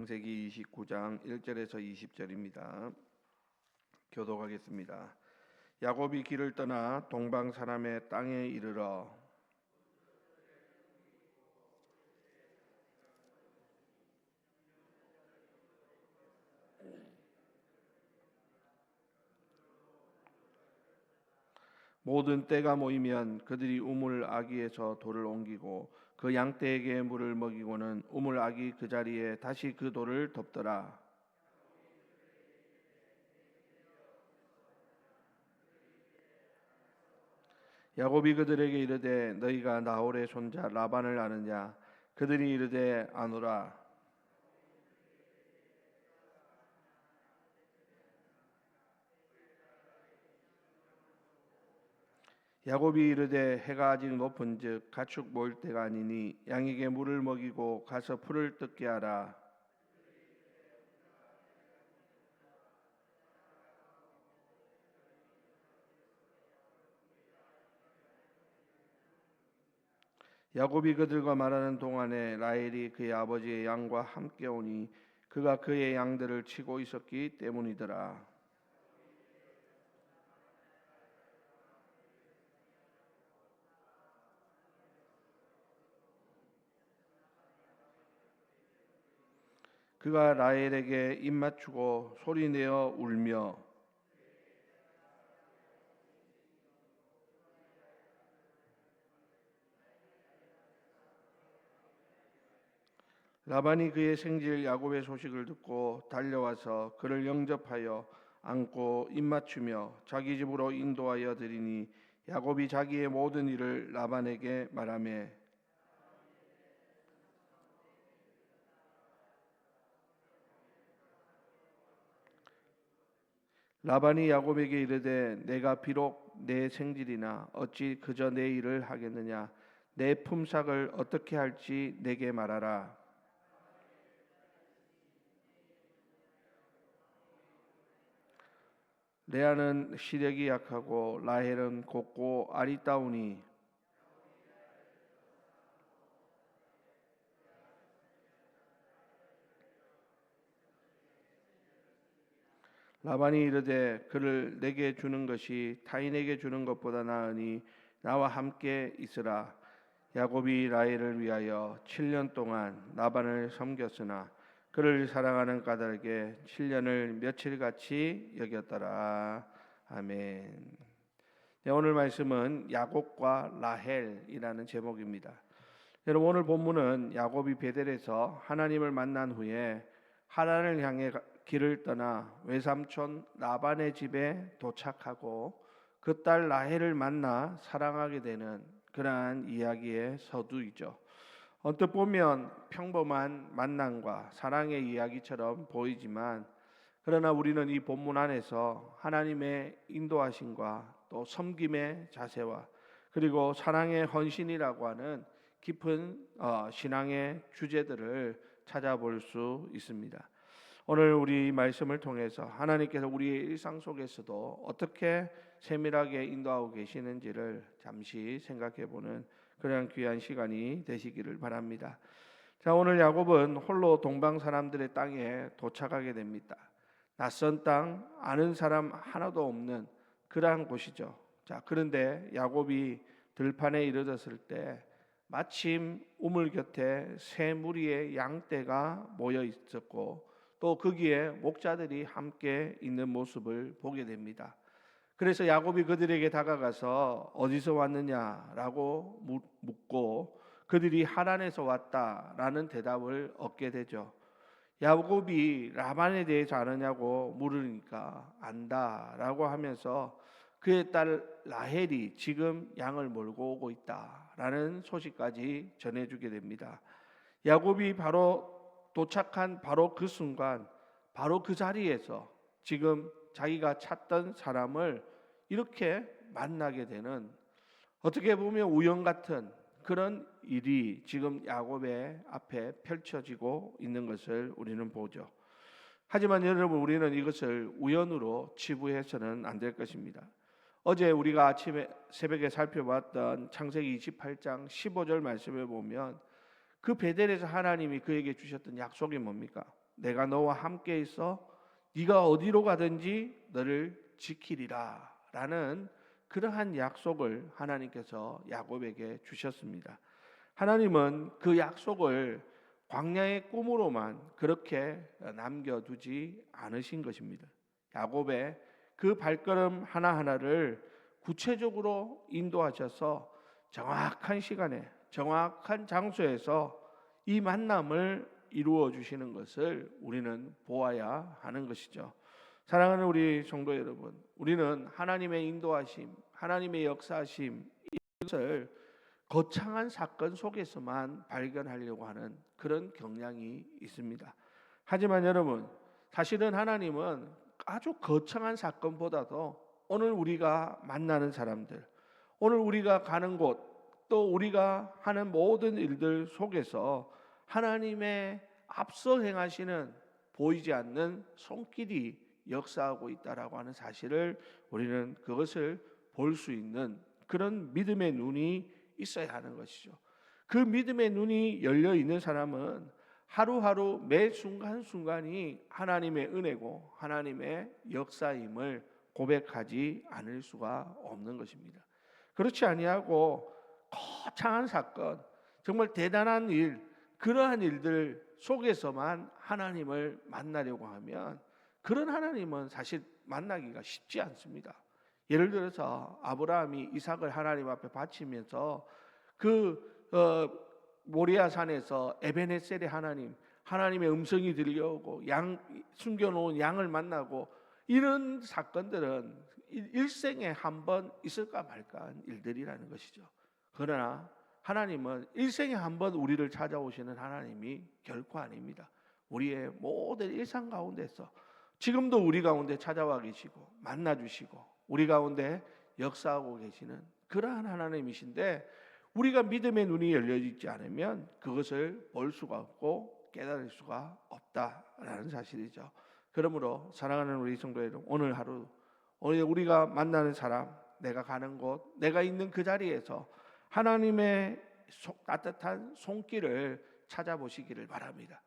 창세기 29장 1절에서 20절입니다. 교독하겠습니다. 야곱이 길을 떠나 동방 사람의 땅에 이르러 모든 떼가 모이면 그들이 우물 아기에서 돌을 옮기고 그 양떼에게 물을 먹이고는 우물 아기 그 자리에 다시 그 돌을 덮더라. 야곱이 그들에게 이르되 너희가 나홀의 손자 라반을 아느냐? 그들이 이르되 아노라. 야곱이 이르되 해가 아직 높은즉 가축 모일 때가 아니니 양에게 물을 먹이고 가서 풀을 뜯게 하라. 야곱이 그들과 말하는 동안에 라헬이 그의 아버지의 양과 함께 오니 그가 그의 양들을 치고 있었기 때문이더라. 그가 라헬에게 입맞추고 소리내어 울며 라반이 그의 생질 야곱의 소식을 듣고 달려와서 그를 영접하여 안고 입맞추며 자기 집으로 인도하여 드리니 야곱이 자기의 모든 일을 라반에게 말하며 라반이 야곱에게 이르되 내가 비록 내 생질이나 어찌 그저 내 일을 하겠느냐? 내 품삯을 어떻게 할지 내게 말하라. 레아는 시력이 약하고 라헬은 곱고 아리따우니 라반이 이르되 그를 내게 주는 것이 타인에게 주는 것보다 나으니 나와 함께 있으라. 야곱이 라헬을 위하여 7년 동안 라반을 섬겼으나 그를 사랑하는 까닭에 7년을 며칠같이 여겼더라. 아멘. 네, 오늘 말씀은 야곱과 라헬이라는 제목입니다. 여러분, 오늘 본문은 야곱이 베델에서 하나님을 만난 후에 하란을 향해 길을 떠나 외삼촌 라반의 집에 도착하고 그 딸 라헬을 만나 사랑하게 되는 그러한 이야기의 서두이죠. 언뜻 보면 평범한 만남과 사랑의 이야기처럼 보이지만 그러나 우리는 이 본문 안에서 하나님의 인도하심과 또 섬김의 자세와 그리고 사랑의 헌신이라고 하는 깊은 신앙의 주제들을 찾아볼 수 있습니다. 오늘 우리 말씀을 통해서 하나님께서 우리의 일상 속에서도 어떻게 세밀하게 인도하고 계시는지를 잠시 생각해보는 그런 귀한 시간이 되시기를 바랍니다. 자, 오늘 야곱은 홀로 동방 사람들의 땅에 도착하게 됩니다. 낯선 땅, 아는 사람 하나도 없는 그러한 곳이죠. 자, 그런데 야곱이 들판에 이르렀을 때 마침 우물 곁에 세 무리의 양떼가 모여 있었고 또 거기에 목자들이 함께 있는 모습을 보게 됩니다. 그래서 야곱이 그들에게 다가가서 어디서 왔느냐라고 묻고 그들이 하란에서 왔다라는 대답을 얻게 되죠. 야곱이 라반에 대해서 아느냐고 물으니까 안다라고 하면서 그의 딸 라헬이 지금 양을 몰고 오고 있다라는 소식까지 전해주게 됩니다. 야곱이 바로 도착한 바로 그 순간 바로 그 자리에서 지금 자기가 찾던 사람을 이렇게 만나게 되는 어떻게 보면 우연 같은 그런 일이 지금 야곱의 앞에 펼쳐지고 있는 것을 우리는 보죠. 하지만 여러분, 우리는 이것을 우연으로 치부해서는 안 될 것입니다. 어제 우리가 아침에 새벽에 살펴봤던 창세기 28장 15절 말씀을 보면 그 베델에서 하나님이 그에게 주셨던 약속이 뭡니까? 내가 너와 함께 있어 네가 어디로 가든지 너를 지키리라 라는 그러한 약속을 하나님께서 야곱에게 주셨습니다. 하나님은 그 약속을 광야의 꿈으로만 그렇게 남겨두지 않으신 것입니다. 야곱의 그 발걸음 하나하나를 구체적으로 인도하셔서 정확한 시간에 정확한 장소에서 이 만남을 이루어 주시는 것을 우리는 보아야 하는 것이죠. 사랑하는 우리 성도 여러분, 우리는 하나님의 인도하심, 하나님의 역사하심 이것을 거창한 사건 속에서만 발견하려고 하는 그런 경향이 있습니다. 하지만 여러분, 사실은 하나님은 아주 거창한 사건보다도 오늘 우리가 만나는 사람들, 오늘 우리가 가는 곳, 또 우리가 하는 모든 일들 속에서 하나님의 앞서 행하시는 보이지 않는 손길이 역사하고 있다라고 하는 사실을 우리는 그것을 볼 수 있는 그런 믿음의 눈이 있어야 하는 것이죠. 그 믿음의 눈이 열려 있는 사람은 하루하루 매 순간순간이 하나님의 은혜고 하나님의 역사임을 고백하지 않을 수가 없는 것입니다. 그렇지 아니하고 거창한 사건, 정말 대단한 일, 그러한 일들 속에서만 하나님을 만나려고 하면 그런 하나님은 사실 만나기가 쉽지 않습니다. 예를 들어서 아브라함이 이삭을 하나님 앞에 바치면서 모리아 산에서 에베네셀의 하나님의 음성이 들려오고 숨겨놓은 양을 만나고 이런 사건들은 일생에 한 번 있을까 말까한 일들이라는 것이죠. 그러나 하나님은 일생에 한 번 우리를 찾아오시는 하나님이 결코 아닙니다. 우리의 모든 일상 가운데서 지금도 우리 가운데 찾아와 계시고 만나 주시고 우리 가운데 역사하고 계시는 그러한 하나님이신데 우리가 믿음의 눈이 열려 있지 않으면 그것을 볼 수가 없고 깨달을 수가 없다라는 사실이죠. 그러므로 사랑하는 우리 성도 여러분, 오늘 하루 오늘 우리가 만나는 사람, 내가 가는 곳, 내가 있는 그 자리에서 하나님의 따뜻한 손길을 찾아보시기를 바랍니다.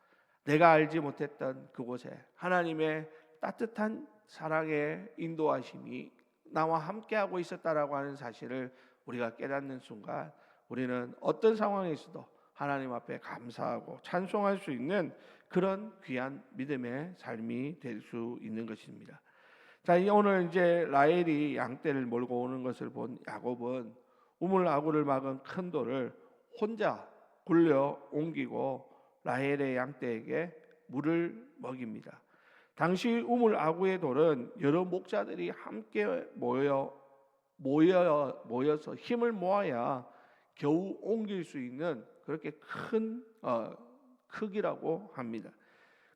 내가 알지 못했던 그곳에 하나님의 따뜻한 사랑의 인도하심이 나와 함께하고 있었다라고 하는 사실을 우리가 깨닫는 순간 우리는 어떤 상황에서도 하나님 앞에 감사하고 찬송할 수 있는 그런 귀한 믿음의 삶이 될 수 있는 것입니다. 자, 오늘 이제 라헬이 양떼를 몰고 오는 것을 본 야곱은 우물아구를 막은 큰 돌을 혼자 굴려 옮기고 라헬의 양떼에게 물을 먹입니다. 당시 우물아구의 돌은 여러 목자들이 함께 모여서 힘을 모아야 겨우 옮길 수 있는 그렇게 큰 크기라고 합니다.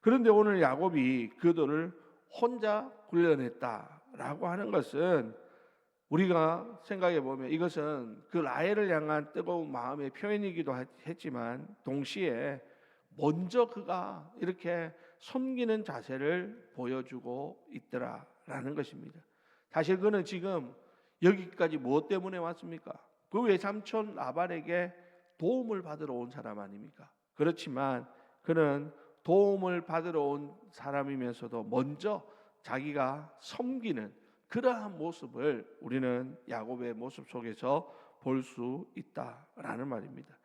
그런데 오늘 야곱이 그 돌을 혼자 굴려냈다라고 하는 것은 우리가 생각해 보면 이것은 그 라헬을 향한 뜨거운 마음의 표현이기도 했지만 동시에 먼저 그가 이렇게 섬기는 자세를 보여주고 있더라라는 것입니다. 사실 그는 지금 여기까지 무엇 때문에 왔습니까? 그 외삼촌 라반에게 도움을 받으러 온 사람 아닙니까? 그렇지만 그는 도움을 받으러 온 사람이면서도 먼저 자기가 섬기는 그러한 모습을 우리는 야곱의 모습 속에서 볼 수 있다라는 말입니다.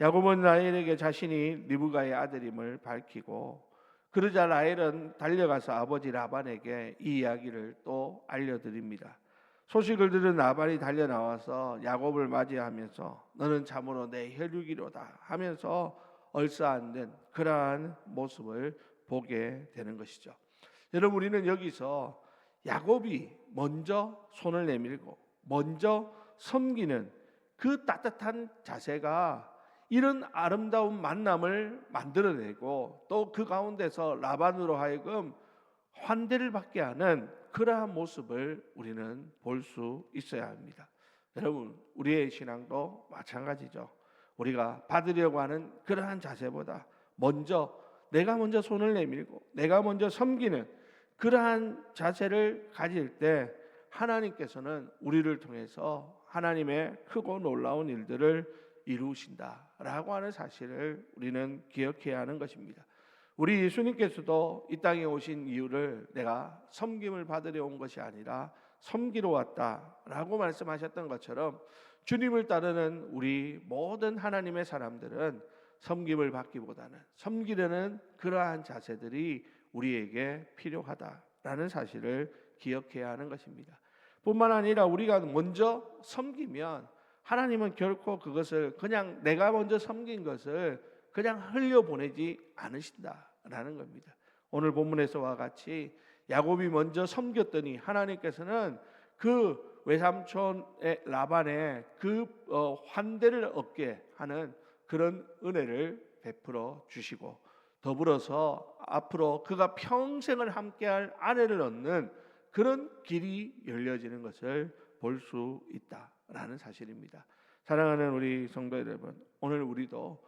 야곱은 라헬에게 자신이 리브가의 아들임을 밝히고 그러자 라헬은 달려가서 아버지 라반에게 이 이야기를 또 알려드립니다. 소식을 들은 라반이 달려 나와서 야곱을 맞이하면서 너는 참으로 내 혈육이로다 하면서 얼싸안는 그러한 모습을 보게 되는 것이죠. 여러분, 우리는 여기서 야곱이 먼저 손을 내밀고 먼저 섬기는 그 따뜻한 자세가 이런 아름다운 만남을 만들어내고 또 그 가운데서 라반으로 하여금 환대를 받게 하는 그러한 모습을 우리는 볼 수 있어야 합니다. 여러분, 우리의 신앙도 마찬가지죠. 우리가 받으려고 하는 그러한 자세보다 내가 먼저 손을 내밀고 내가 먼저 섬기는 그러한 자세를 가질 때 하나님께서는 우리를 통해서 하나님의 크고 놀라운 일들을 이루신다라고 하는 사실을 우리는 기억해야 하는 것입니다. 우리 예수님께서도 이 땅에 오신 이유를 내가 섬김을 받으려 온 것이 아니라 섬기러 왔다라고 말씀하셨던 것처럼 주님을 따르는 우리 모든 하나님의 사람들은 섬김을 받기보다는 섬기려는 그러한 자세들이 우리에게 필요하다라는 사실을 기억해야 하는 것입니다. 뿐만 아니라 우리가 먼저 섬기면 하나님은 결코 그것을 그냥 내가 먼저 섬긴 것을 그냥 흘려보내지 않으신다라는 겁니다. 오늘 본문에서와 같이 야곱이 먼저 섬겼더니 하나님께서는 그 외삼촌의 라반의 그 환대를 얻게 하는 그런 은혜를 베풀어 주시고 더불어서 앞으로 그가 평생을 함께할 아내를 얻는 그런 길이 열려지는 것을 볼 수 있다라는 사실입니다. 사랑하는 우리 성도 여러분, 오늘 우리도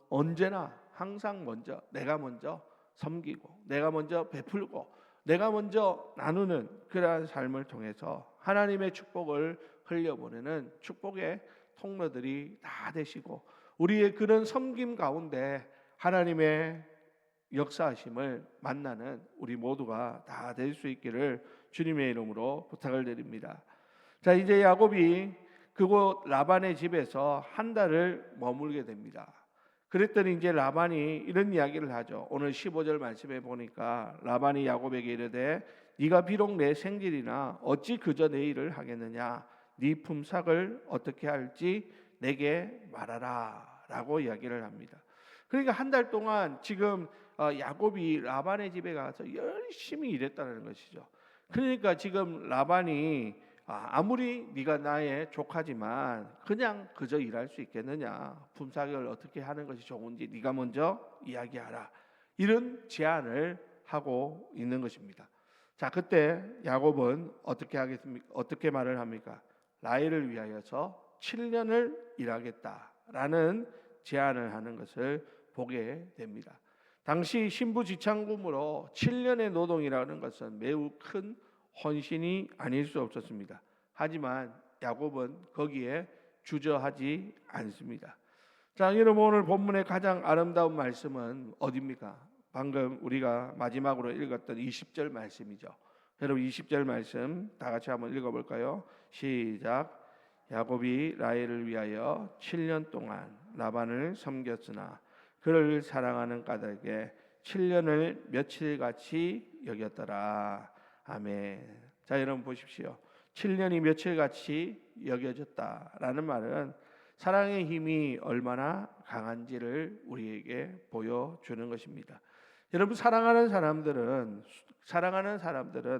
언제나 항상 먼저 내가 먼저 섬기고 내가 먼저 베풀고 내가 먼저 나누는 그러한 삶을 통해서 하나님의 축복을 흘려보내는 축복의 통로들이 다 되시고 우리의 그런 섬김 가운데 하나님의 역사하심을 만나는 우리 모두가 다 될 수 있기를 주님의 이름으로 부탁을 드립니다. 자, 이제 야곱이 그곳 라반의 집에서 한 달을 머물게 됩니다. 그랬더니 이제 라반이 이런 이야기를 하죠. 오늘 15절 말씀에 보니까 라반이 야곱에게 이르되 네가 비록 내 생질이나 어찌 그저 내 일을 하겠느냐, 네 품삯을 어떻게 할지 내게 말하라 라고 이야기를 합니다. 그러니까 한 달 동안 지금 야곱이 라반의 집에 가서 열심히 일했다는 것이죠. 그러니까 지금 라반이 아무리 네가 나의 조카지만 그냥 그저 일할 수 있겠느냐, 품삯을 어떻게 하는 것이 좋은지 네가 먼저 이야기하라, 이런 제안을 하고 있는 것입니다. 자, 그때 야곱은 어떻게 하겠습니까? 어떻게 말을 합니까? 라헬을 위하여서 7년을 일하겠다라는 제안을 하는 것을 보게 됩니다. 당시 신부지창금으로 7년의 노동이라는 것은 매우 큰 헌신이 아닐 수 없었습니다. 하지만 야곱은 거기에 주저하지 않습니다. 자, 여러분, 오늘 본문의 가장 아름다운 말씀은 어디입니까? 방금 우리가 마지막으로 읽었던 20절 말씀이죠. 여러분, 20절 말씀 다 같이 한번 읽어볼까요? 시작. 야곱이 라헬을 위하여 7년 동안 라반을 섬겼으나 그를 사랑하는 까닭에 7년을 며칠같이 여겼더라. 아멘. 자, 여러분 보십시오. 7년이 며칠같이 여겨졌다라는 말은 사랑의 힘이 얼마나 강한지를 우리에게 보여주는 것입니다. 여러분, 사랑하는 사람들은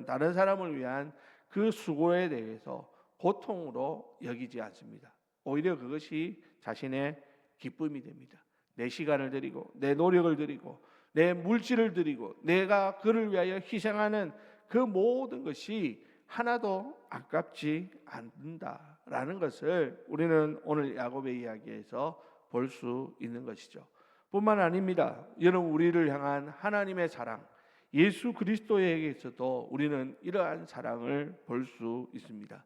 다른 사람을 위한 그 수고에 대해서 고통으로 여기지 않습니다. 오히려 그것이 자신의 기쁨이 됩니다. 내 시간을 드리고 내 노력을 드리고 내 물질을 드리고 내가 그를 위하여 희생하는 그 모든 것이 하나도 아깝지 않는다라는 것을 우리는 오늘 야곱의 이야기에서 볼 수 있는 것이죠. 뿐만 아닙니다. 여러분, 우리를 향한 하나님의 사랑, 예수 그리스도에게서도 우리는 이러한 사랑을 볼 수 있습니다.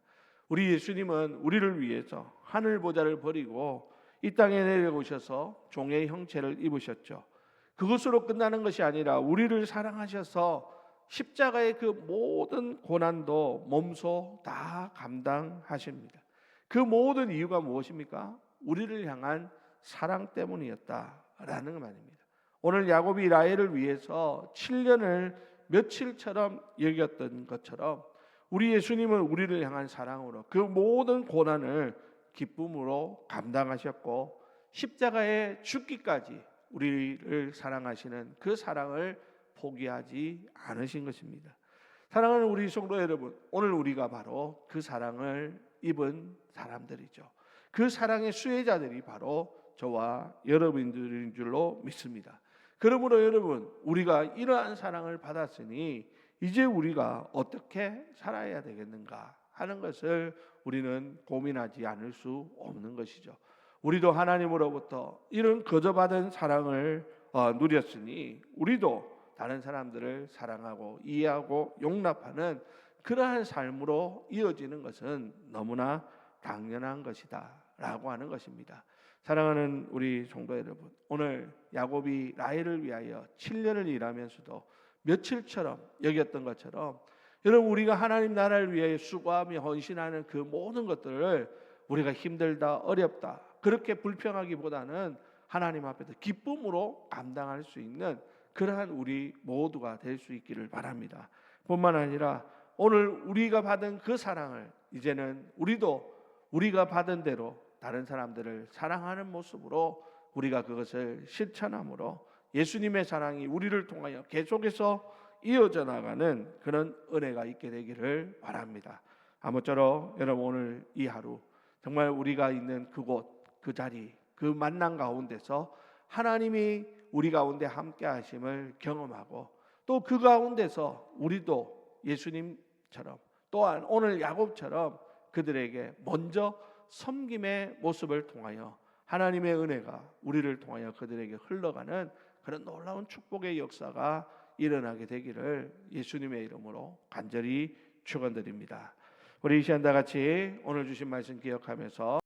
우리 예수님은 우리를 위해서 하늘 보좌를 버리고 이 땅에 내려오셔서 종의 형체를 입으셨죠. 그것으로 끝나는 것이 아니라 우리를 사랑하셔서 십자가의 그 모든 고난도 몸소 다 감당하십니다. 그 모든 이유가 무엇입니까? 우리를 향한 사랑 때문이었다라는 말입니다. 오늘 야곱이 라헬을 위해서 7년을 며칠처럼 여겼던 것처럼 우리 예수님은 우리를 향한 사랑으로 그 모든 고난을 기쁨으로 감당하셨고 십자가에 죽기까지 우리를 사랑하시는 그 사랑을 포기하지 않으신 것입니다. 사랑하는 우리 성도 여러분, 오늘 우리가 바로 그 사랑을 입은 사람들이죠. 그 사랑의 수혜자들이 바로 저와 여러분들인 줄로 믿습니다. 그러므로 여러분, 우리가 이러한 사랑을 받았으니 이제 우리가 어떻게 살아야 되겠는가 하는 것을 우리는 고민하지 않을 수 없는 것이죠. 우리도 하나님으로부터 이런 거저받은 사랑을 누렸으니 우리도 다른 사람들을 사랑하고 이해하고 용납하는 그러한 삶으로 이어지는 것은 너무나 당연한 것이다 라고 하는 것입니다. 사랑하는 우리 성도 여러분, 오늘 야곱이 라헬을 위하여 7년을 일하면서도 며칠처럼 여겼던 것처럼 여러분 우리가 하나님 나라를 위하여 수고하며 헌신하는 그 모든 것들을 우리가 힘들다 어렵다 그렇게 불평하기보다는 하나님 앞에서 기쁨으로 감당할 수 있는 그러한 우리 모두가 될 수 있기를 바랍니다. 뿐만 아니라 오늘 우리가 받은 그 사랑을 이제는 우리도 우리가 받은 대로 다른 사람들을 사랑하는 모습으로 우리가 그것을 실천함으로 예수님의 사랑이 우리를 통하여 계속해서 이어져 나가는 그런 은혜가 있게 되기를 바랍니다. 아무쪼록 여러분 오늘 이 하루 정말 우리가 있는 그곳, 그 자리, 그 만남 가운데서 하나님이 우리 가운데 함께 하심을 경험하고 또 그 가운데서 우리도 예수님처럼 또한 오늘 야곱처럼 그들에게 먼저 섬김의 모습을 통하여 하나님의 은혜가 우리를 통하여 그들에게 흘러가는 그런 놀라운 축복의 역사가 일어나게 되기를 예수님의 이름으로 간절히 축원드립니다. 우리 이 시간 다 같이 오늘 주신 말씀 기억하면서